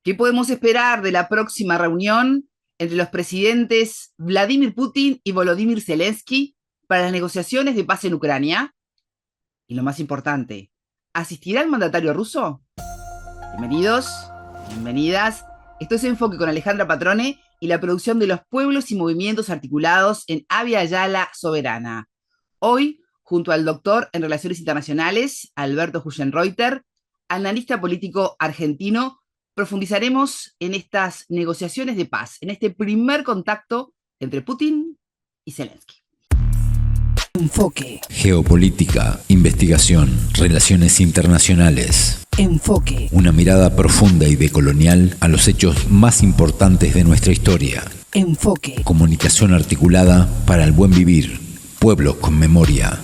¿Qué podemos esperar de la próxima reunión entre los presidentes Vladimir Putin y Volodymyr Zelensky para las negociaciones de paz en Ucrania? Y lo más importante, ¿asistirá el mandatario ruso? Bienvenidos, bienvenidas. Esto es Enfoque con Alejandra Patrone y la producción de los pueblos y movimientos articulados en Avia Yala Soberana. Hoy, junto al doctor en Relaciones Internacionales, Alberto Huyenreuter, analista político argentino, profundizaremos en estas negociaciones de paz, en este primer contacto entre Putin y Zelensky. Enfoque. Geopolítica, investigación, relaciones internacionales. Enfoque. Una mirada profunda y decolonial a los hechos más importantes de nuestra historia. Enfoque. Comunicación articulada para el buen vivir. Pueblos con memoria.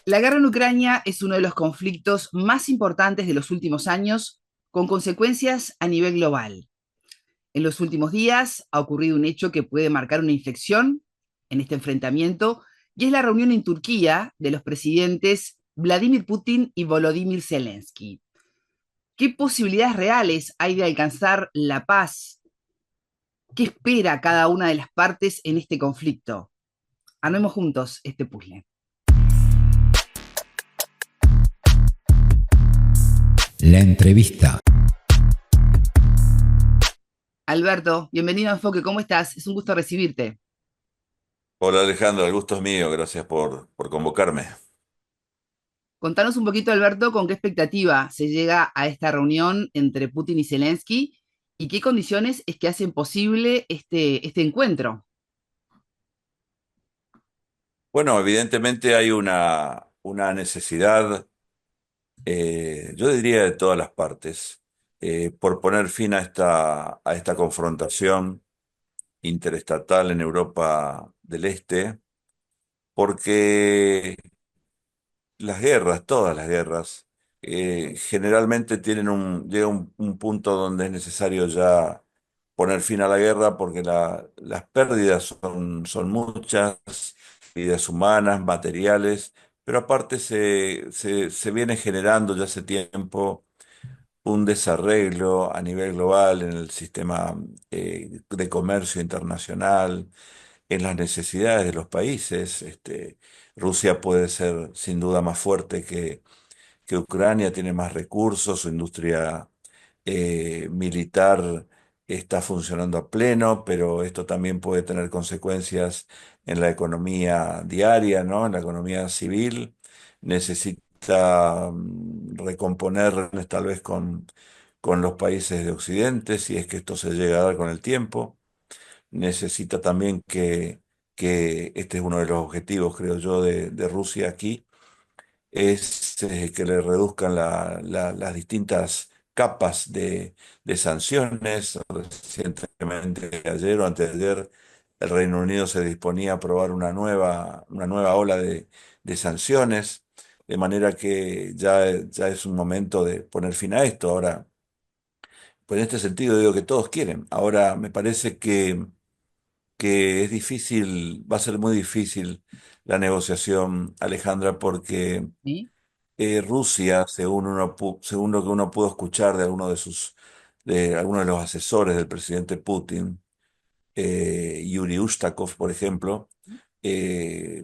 La guerra en Ucrania es uno de los conflictos más importantes de los últimos años, con consecuencias a nivel global. En los últimos días ha ocurrido un hecho que puede marcar una inflexión en este enfrentamiento, y es la reunión en Turquía de los presidentes Vladimir Putin y Volodymyr Zelensky. ¿Qué posibilidades reales hay de alcanzar la paz? ¿Qué espera cada una de las partes en este conflicto? Armemos juntos este puzzle. La entrevista. Alberto, bienvenido a Enfoque, ¿cómo estás? Es un gusto recibirte. Hola Alejandro, el gusto es mío, gracias por convocarme. Contanos un poquito, Alberto, con qué expectativa se llega a esta reunión entre Putin y Zelensky y qué condiciones es que hacen posible este encuentro. Bueno, evidentemente hay una necesidad, yo diría de todas las partes, por poner fin a esta confrontación interestatal en Europa del Este, porque las guerras, todas las guerras, generalmente llega un punto donde es necesario ya poner fin a la guerra porque las pérdidas son muchas, vidas humanas, materiales, pero aparte se viene generando ya hace tiempo un desarreglo a nivel global en el sistema de comercio internacional, en las necesidades de los países. Rusia puede ser sin duda más fuerte que Ucrania, tiene más recursos, su industria militar está funcionando a pleno, pero esto también puede tener consecuencias en la economía diaria, ¿no? En la economía civil. Necesita recomponer tal vez con los países de Occidente, si es que esto se llega a dar con el tiempo. Necesita también que este es uno de los objetivos, creo yo, de Rusia aquí, es que le reduzcan las distintas capas de sanciones. Recientemente, ayer o antes de ayer, el Reino Unido se disponía a aprobar una nueva ola de sanciones, de manera que ya es un momento de poner fin a esto. Ahora, pues en este sentido digo que todos quieren. Ahora, me parece que es difícil, va a ser muy difícil la negociación, Alejandra, porque ¿Sí? Rusia, según lo que uno pudo escuchar de de algunos de los asesores del presidente Putin, Yuri Ustakov, por ejemplo,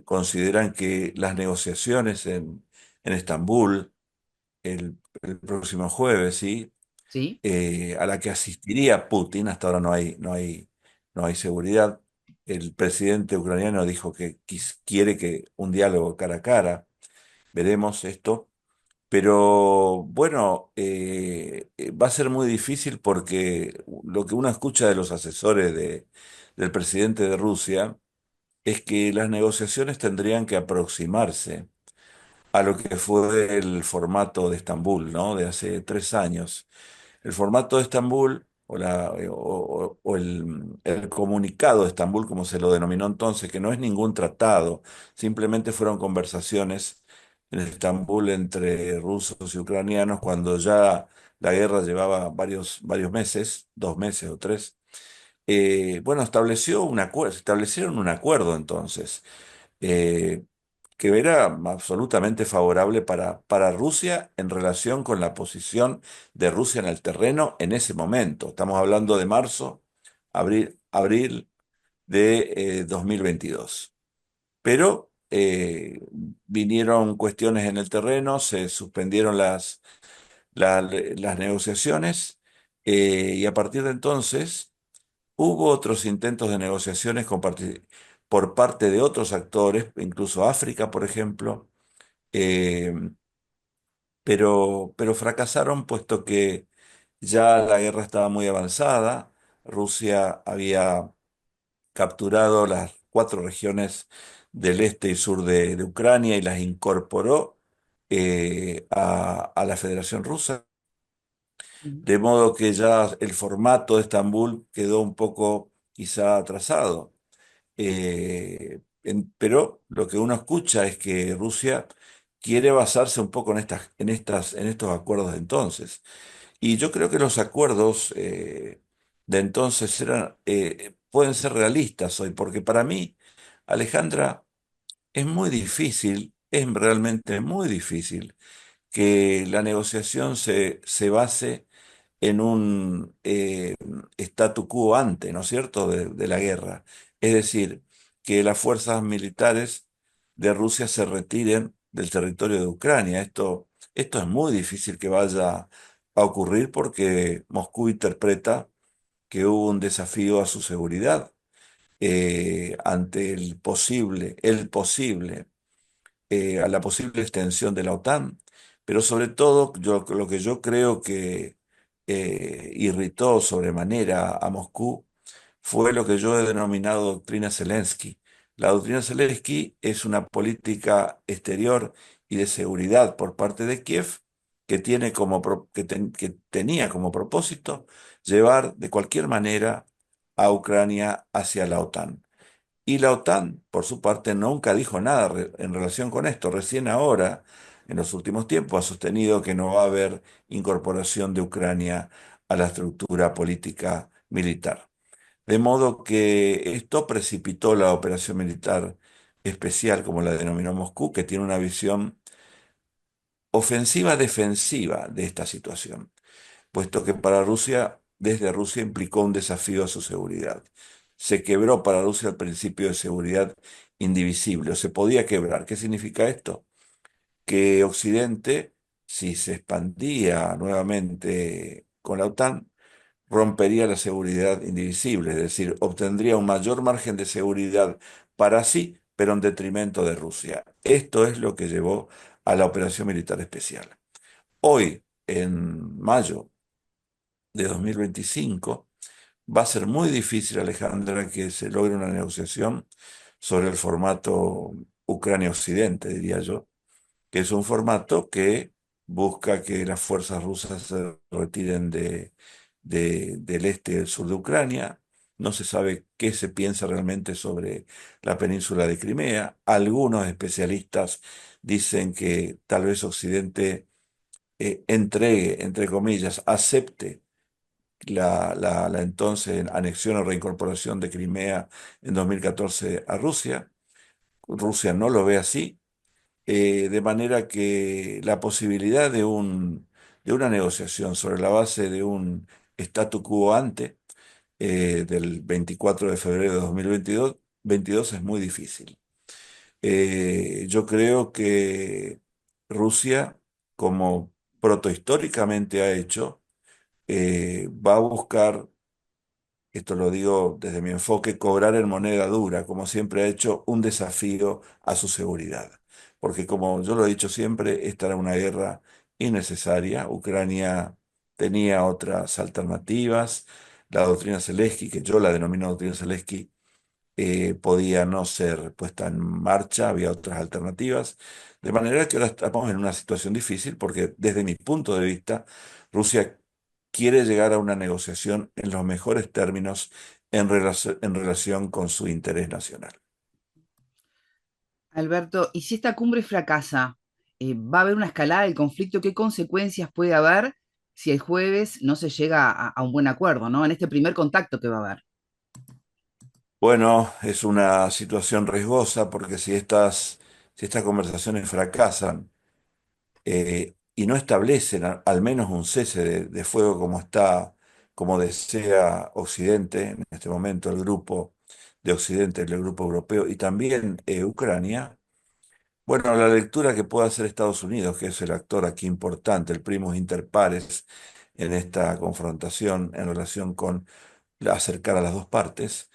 consideran que las negociaciones en Estambul el próximo jueves, ¿sí? ¿Sí? A la que asistiría Putin, hasta ahora no hay seguridad. El presidente ucraniano dijo que quiere que un diálogo cara a cara, veremos esto. Pero bueno, va a ser muy difícil porque lo que uno escucha de los asesores del presidente de Rusia es que las negociaciones tendrían que aproximarse a lo que fue el formato de Estambul, ¿no? De hace 3 años. El formato de Estambul o el comunicado de Estambul, como se lo denominó entonces, que no es ningún tratado, simplemente fueron conversaciones en Estambul entre rusos y ucranianos cuando ya la guerra llevaba varios meses, 2 meses o 3. Bueno, establecieron un acuerdo entonces. Eh, que era absolutamente favorable para Rusia en relación con la posición de Rusia en el terreno en ese momento. Estamos hablando de marzo, abril de 2022. Pero vinieron cuestiones en el terreno, se suspendieron las negociaciones, y a partir de entonces hubo otros intentos de negociaciones por parte de otros actores, incluso África, por ejemplo, eh, pero fracasaron puesto que ya la guerra estaba muy avanzada. Rusia había capturado las cuatro regiones del este y sur de Ucrania y las incorporó a la Federación Rusa, de modo que ya el formato de Estambul quedó un poco quizá atrasado. Pero lo que uno escucha es que Rusia quiere basarse un poco en estos acuerdos de entonces. Y yo creo que los acuerdos de entonces pueden ser realistas hoy, porque para mí, Alejandra, es muy difícil, es realmente muy difícil que la negociación se base en un statu quo ante, ¿no es cierto?, de la guerra. Es decir, que las fuerzas militares de Rusia se retiren del territorio de Ucrania. Esto es muy difícil que vaya a ocurrir porque Moscú interpreta que hubo un desafío a su seguridad ante a la posible extensión de la OTAN, pero sobre todo lo que yo creo que irritó sobremanera a Moscú fue lo que yo he denominado doctrina Zelensky. La doctrina Zelensky es una política exterior y de seguridad por parte de Kiev que tenía como propósito llevar de cualquier manera a Ucrania hacia la OTAN. Y la OTAN, por su parte, nunca dijo nada en relación con esto. Recién ahora, en los últimos tiempos, ha sostenido que no va a haber incorporación de Ucrania a la estructura política militar. De modo que esto precipitó la operación militar especial, como la denominó Moscú, que tiene una visión ofensiva-defensiva de esta situación, puesto que para Rusia, desde Rusia implicó un desafío a su seguridad. Se quebró para Rusia el principio de seguridad indivisible, o se podía quebrar. ¿Qué significa esto? Que Occidente, si se expandía nuevamente con la OTAN, rompería la seguridad indivisible, es decir, obtendría un mayor margen de seguridad para sí, pero en detrimento de Rusia. Esto es lo que llevó a la operación militar especial. Hoy, en mayo de 2025, va a ser muy difícil, Alejandra, que se logre una negociación sobre el formato Ucrania-Occidente, diría yo, que es un formato que busca que las fuerzas rusas se retiren del este y del sur de Ucrania. No se sabe qué se piensa realmente sobre la península de Crimea. Algunos especialistas dicen que tal vez Occidente entregue, entre comillas, acepte la entonces anexión o reincorporación de Crimea en 2014 a Rusia. Rusia no lo ve así, de manera que la posibilidad de una negociación sobre la base de un statu quo ante del 24 de febrero de 2022 es muy difícil. Yo creo que Rusia, como protohistóricamente ha hecho, va a buscar, esto lo digo desde mi enfoque, cobrar en moneda dura, como siempre ha hecho, un desafío a su seguridad. Porque como yo lo he dicho siempre, esta era una guerra innecesaria. Ucrania tenía otras alternativas. La doctrina Zelensky, que yo la denomino doctrina Zelensky, podía no ser puesta en marcha, había otras alternativas. De manera que ahora estamos en una situación difícil porque desde mi punto de vista, Rusia quiere llegar a una negociación en los mejores términos en relación con su interés nacional. Alberto, ¿y si esta cumbre fracasa, va a haber una escalada del conflicto? ¿Qué consecuencias puede haber si el jueves no se llega a un buen acuerdo, ¿no? En este primer contacto que va a haber. Bueno, es una situación riesgosa porque si estas si estas conversaciones fracasan y no establecen al menos un cese de fuego como desea Occidente, en este momento el grupo de Occidente, el grupo europeo y también Ucrania, bueno, la lectura que puede hacer Estados Unidos, que es el actor aquí importante, el primus inter pares en esta confrontación en relación con acercar a las dos partes,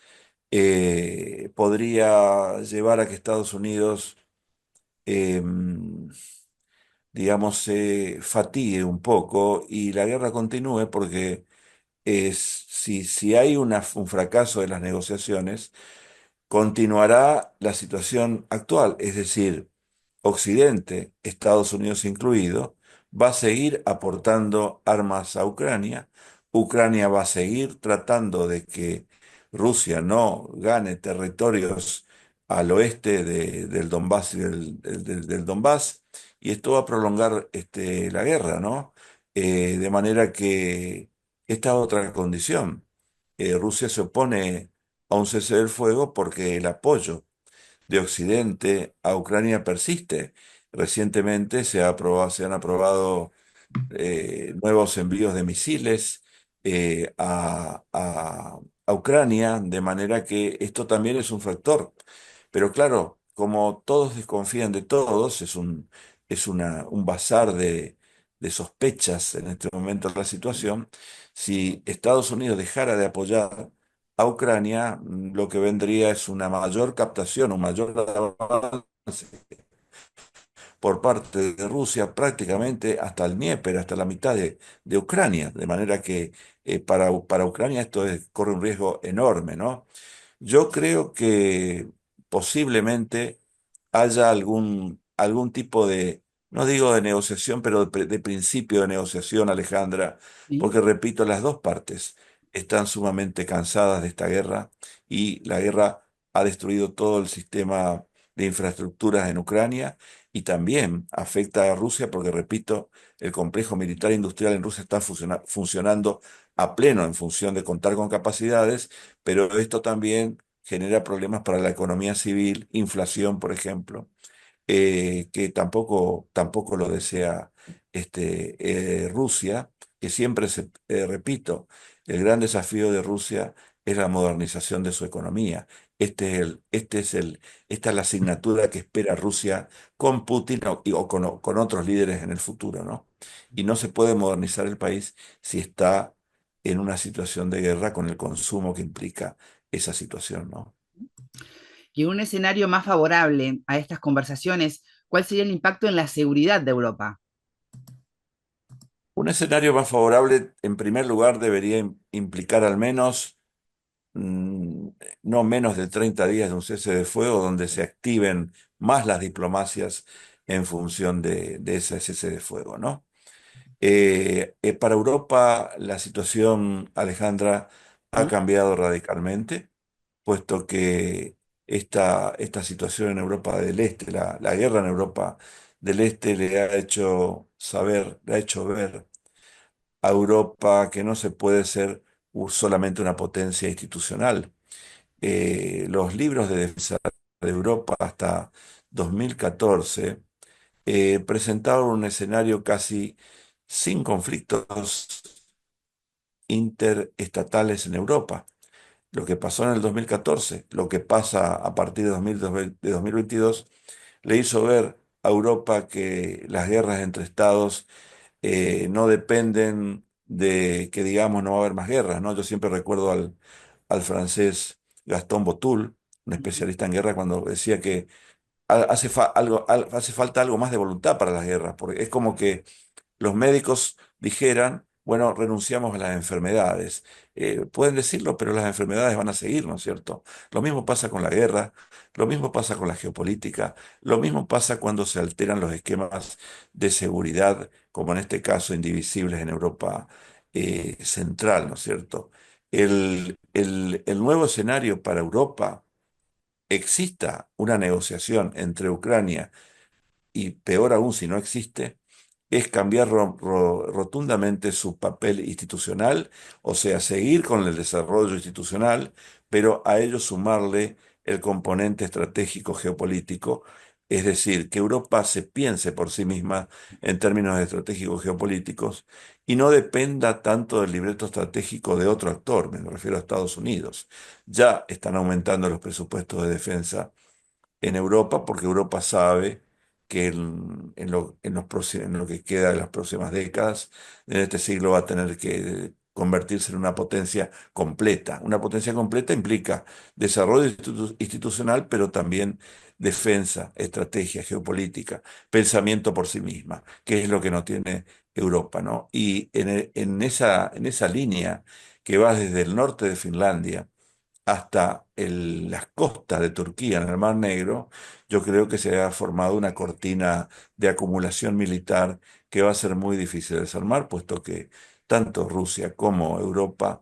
podría llevar a que Estados Unidos, digamos, se fatigue un poco y la guerra continúe porque si hay un fracaso de las negociaciones, continuará la situación actual, es decir, Occidente, Estados Unidos incluido, va a seguir aportando armas a Ucrania. Ucrania va a seguir tratando de que Rusia no gane territorios al oeste del Donbass del Donbass, y esto va a prolongar la guerra, ¿no? De manera que esta otra condición. Rusia se opone a un cese del fuego porque el apoyo de Occidente a Ucrania persiste. Recientemente se han aprobado nuevos envíos de misiles a Ucrania, de manera que esto también es un factor. Pero claro, como todos desconfían de todos, un bazar de sospechas en este momento de la situación. Si Estados Unidos dejara de apoyar a Ucrania, lo que vendría es una mayor captación, un mayor avance por parte de Rusia prácticamente hasta el Dnieper, hasta la mitad de Ucrania, de manera que para Ucrania esto corre un riesgo enorme, ¿no? Yo creo que posiblemente haya algún tipo de, no digo de negociación, pero de principio de negociación, Alejandra, ¿sí? porque repito, las dos partes están sumamente cansadas de esta guerra y la guerra ha destruido todo el sistema de infraestructuras en Ucrania y también afecta a Rusia porque, repito, el complejo militar e industrial en Rusia está funcionando a pleno en función de contar con capacidades, pero esto también genera problemas para la economía civil, inflación, por ejemplo, que tampoco lo desea Rusia, que siempre repito, el gran desafío de Rusia es la modernización de su economía. Esta es la asignatura que espera Rusia con Putin o con otros líderes en el futuro, ¿no? Y no se puede modernizar el país si está en una situación de guerra con el consumo que implica esa situación, ¿no? Y en un escenario más favorable a estas conversaciones, ¿cuál sería el impacto en la seguridad de Europa? Un escenario más favorable, en primer lugar, debería implicar al menos, mm, no menos de 30 días de un cese de fuego donde se activen más las diplomacias en función de ese cese de fuego, ¿no? Para Europa la situación, Alejandra, ha ¿Sí? cambiado radicalmente, puesto que esta situación en Europa del Este, la guerra en Europa del Este le ha hecho saber, le ha hecho ver a Europa que no se puede ser solamente una potencia institucional. Los libros de defensa de Europa hasta 2014 presentaban un escenario casi sin conflictos interestatales en Europa. Lo que pasó en el 2014, lo que pasa a partir de 2022, le hizo ver a Europa que las guerras entre estados no dependen de que digamos no va a haber más guerras, ¿no? Yo siempre recuerdo al francés Gaston Botul, un Ujú. especialista en guerra, cuando decía que hace falta algo más de voluntad para las guerras, porque es como que los médicos dijeran, bueno, renunciamos a las enfermedades. Pueden decirlo, pero las enfermedades van a seguir, ¿no es cierto? Lo mismo pasa con la guerra, lo mismo pasa con la geopolítica, lo mismo pasa cuando se alteran los esquemas de seguridad, como en este caso indivisibles en Europa central, ¿no es cierto? El nuevo escenario para Europa, exista una negociación entre Ucrania y peor aún si no existe, es cambiar rotundamente su papel institucional, o sea, seguir con el desarrollo institucional, pero a ello sumarle el componente estratégico geopolítico, Es decir, que Europa se piense por sí misma en términos estratégicos geopolíticos y no dependa tanto del libreto estratégico de otro actor, me refiero a Estados Unidos. Ya están aumentando los presupuestos de defensa en Europa, porque Europa sabe que en lo que queda de las próximas décadas, en este siglo va a tener que convertirse en una potencia completa. Una potencia completa implica desarrollo institucional, pero también defensa, estrategia, geopolítica, pensamiento por sí misma, que es lo que no tiene Europa, ¿no? Y en esa línea que va desde el norte de Finlandia, hasta las costas de Turquía en el Mar Negro, yo creo que se ha formado una cortina de acumulación militar que va a ser muy difícil de desarmar, puesto que tanto Rusia como Europa,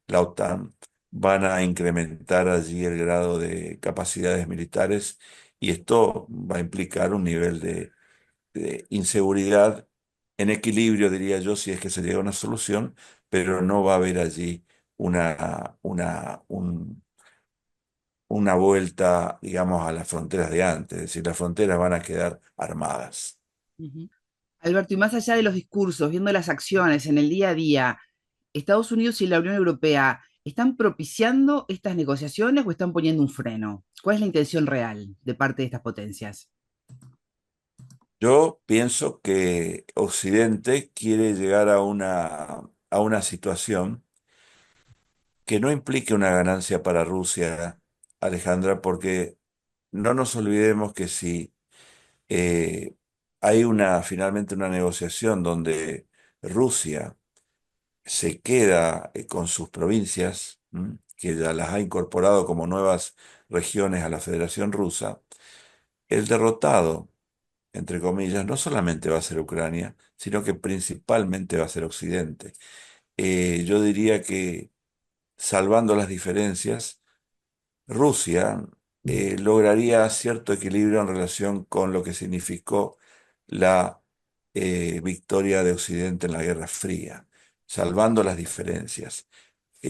la OTAN, van a incrementar allí el grado de capacidades militares y esto va a implicar un nivel de inseguridad en equilibrio, diría yo, si es que se llega a una solución, pero no va a haber allí una vuelta, digamos, a las fronteras de antes, es decir, las fronteras van a quedar armadas. Ujú. Alberto, y más allá de los discursos, viendo las acciones en el día a día, ¿Estados Unidos y la Unión Europea están propiciando estas negociaciones o están poniendo un freno? ¿Cuál es la intención real de parte de estas potencias? Yo pienso que Occidente quiere llegar a una situación que no implique una ganancia para Rusia, Alejandra, porque no nos olvidemos que si eh, hay finalmente una negociación donde Rusia se queda con sus provincias, que ya las ha incorporado como nuevas regiones a la Federación Rusa, el derrotado, entre comillas, no solamente va a ser Ucrania, sino que principalmente va a ser Occidente. Yo diría que, salvando las diferencias, Rusia lograría cierto equilibrio en relación con lo que significó la victoria de Occidente en la Guerra Fría, salvando las diferencias.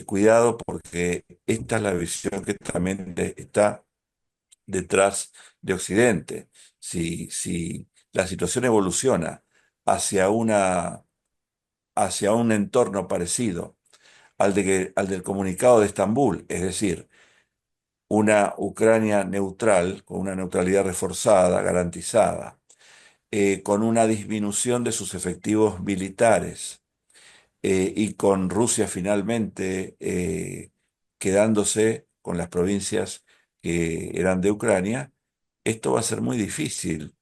Cuidado porque esta es la visión que también está detrás de Occidente. Si la situación evoluciona hacia hacia un entorno parecido al del comunicado de Estambul, es decir, una Ucrania neutral, con una neutralidad reforzada, garantizada, con una disminución de sus efectivos militares, y con Rusia finalmente quedándose con las provincias que eran de Ucrania, esto va a ser muy difícil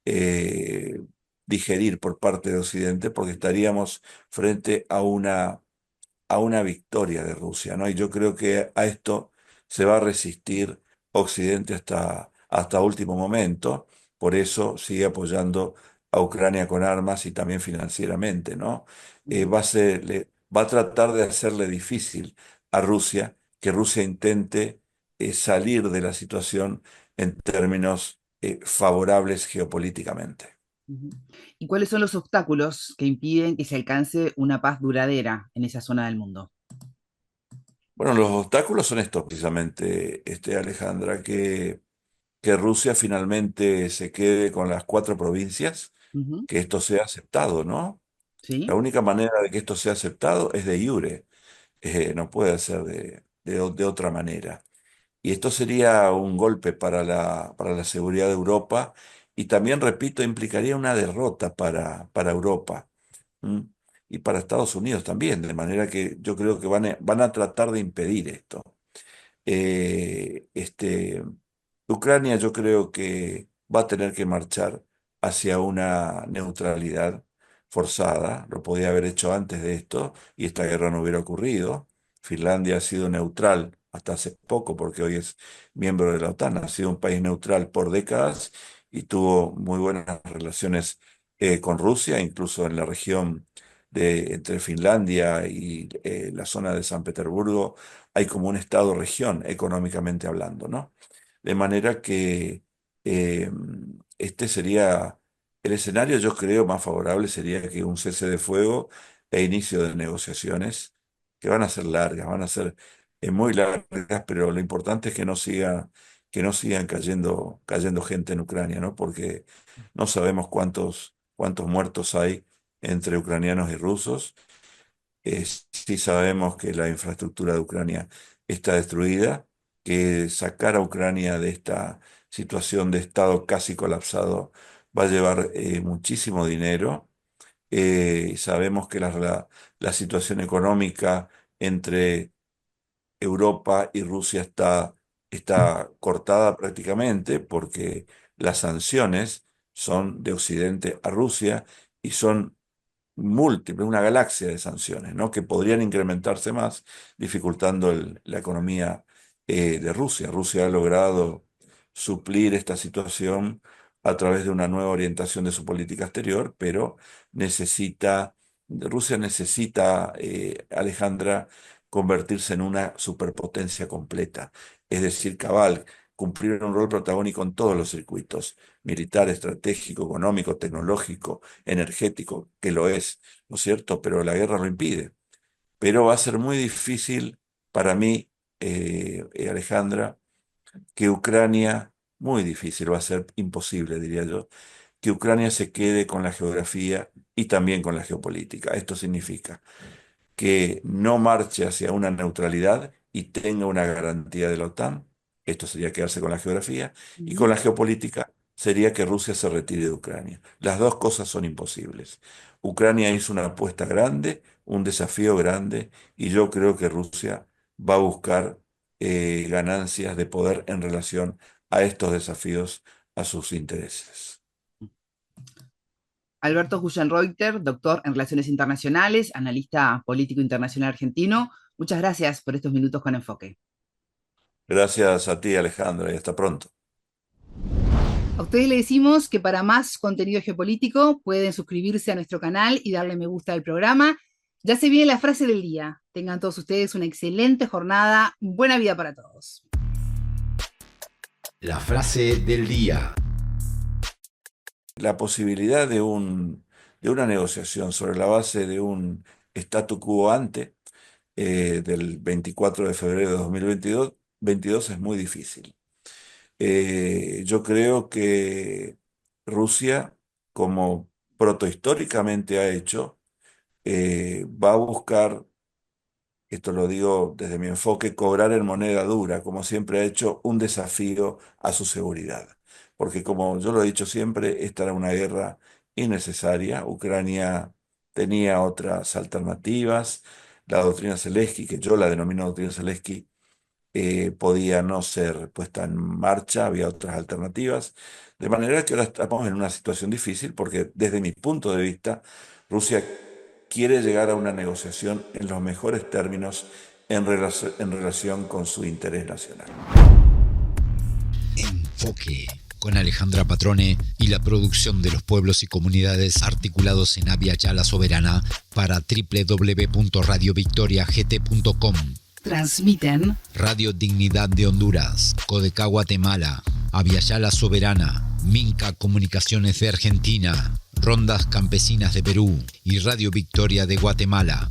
eh, digerir por parte de Occidente, porque estaríamos frente a una victoria de Rusia, ¿no? Y yo creo que a esto se va a resistir Occidente hasta último momento, por eso sigue apoyando a Ucrania con armas y también financieramente, ¿no? Ujú. Va a tratar de hacerle difícil a Rusia que Rusia intente salir de la situación en términos favorables geopolíticamente. Ujú. ¿Y cuáles son los obstáculos que impiden que se alcance una paz duradera en esa zona del mundo? Bueno, los obstáculos son estos precisamente, Alejandra, que Rusia finalmente se quede con las cuatro provincias, Ujú. que esto sea aceptado, ¿no? La ¿Sí? única manera de que esto sea aceptado es de iure, no puede ser de otra manera. Y esto sería un golpe para para la seguridad de Europa y también, repito, implicaría una derrota para Europa, ¿m? Y para Estados Unidos también, de manera que yo creo que van a tratar de impedir esto. Eh, este, Ucrania yo creo que va a tener que marchar hacia una neutralidad forzada. Lo podía haber hecho antes de esto y esta guerra no hubiera ocurrido. Finlandia ha sido neutral hasta hace poco porque hoy es miembro de la OTAN. Ha sido un país neutral por décadas y tuvo muy buenas relaciones con Rusia, incluso en la región entre Finlandia y la zona de San Petersburgo hay como un estado-región económicamente hablando, ¿no? De manera que eh, este sería el escenario, yo creo, más favorable sería que un cese de fuego e inicio de negociaciones, que van a ser largas, van a ser muy largas, pero lo importante es que no siga, que no sigan cayendo gente en Ucrania, ¿no? Porque no sabemos cuántos muertos hay entre ucranianos y rusos. Sí sabemos que la infraestructura de Ucrania está destruida, que sacar a Ucrania de esta situación de estado casi colapsado va a llevar muchísimo dinero. Sabemos que la situación económica entre Europa y Rusia está cortada prácticamente porque las sanciones son de Occidente a Rusia y son múltiples, una galaxia de sanciones, ¿no? Que podrían incrementarse más, dificultando la economía de Rusia. Rusia ha logrado suplir esta situación a través de una nueva orientación de su política exterior, pero Rusia necesita, Alejandra, convertirse en una superpotencia completa, es decir, cabal, cumplir un rol protagónico en todos los circuitos, militar, estratégico, económico, tecnológico, energético, que lo es, ¿no es cierto? Pero la guerra lo impide. Pero va a ser muy difícil para mí, Alejandra, que Ucrania, muy difícil, va a ser imposible, diría yo, que Ucrania se quede con la geografía y también con la geopolítica. Esto significa que no marche hacia una neutralidad y tenga una garantía de la OTAN. Esto sería quedarse con la geografía. Y con la geopolítica sería que Rusia se retire de Ucrania. Las dos cosas son imposibles. Ucrania hizo una apuesta grande, un desafío grande, y yo creo que Rusia va a buscar ganancias de poder en relación a estos desafíos, a sus intereses. Alberto Guyenreuter, doctor en Relaciones Internacionales, analista político internacional argentino. Muchas gracias por estos minutos con Enfoque. Gracias a ti, Alejandra, y hasta pronto. A ustedes les decimos que para más contenido geopolítico pueden suscribirse a nuestro canal y darle me gusta al programa. Ya se viene la frase del día. Tengan todos ustedes una excelente jornada. Buena vida para todos. La frase del día. La posibilidad de una negociación sobre la base de un statu quo ante del 24 de febrero de 2022 es muy difícil. Yo creo que Rusia, como protohistóricamente ha hecho, va a buscar, esto lo digo desde mi enfoque, cobrar en moneda dura, como siempre ha hecho, un desafío a su seguridad. Porque como yo lo he dicho siempre, esta era una guerra innecesaria. Ucrania tenía otras alternativas. La doctrina Zelensky, que yo la denomino doctrina Zelensky, podía no ser puesta en marcha, había otras alternativas. De manera que ahora estamos en una situación difícil porque desde mi punto de vista, Rusia quiere llegar a una negociación en los mejores términos en relación con su interés nacional. Enfoque. Con Alejandra Patrone y la producción de los pueblos y comunidades articulados en Abya Yala Soberana para www.radiovictoriagt.com. Transmiten Radio Dignidad de Honduras, Codecá Guatemala, Abya Yala Soberana, Minca Comunicaciones de Argentina, Rondas Campesinas de Perú y Radio Victoria de Guatemala.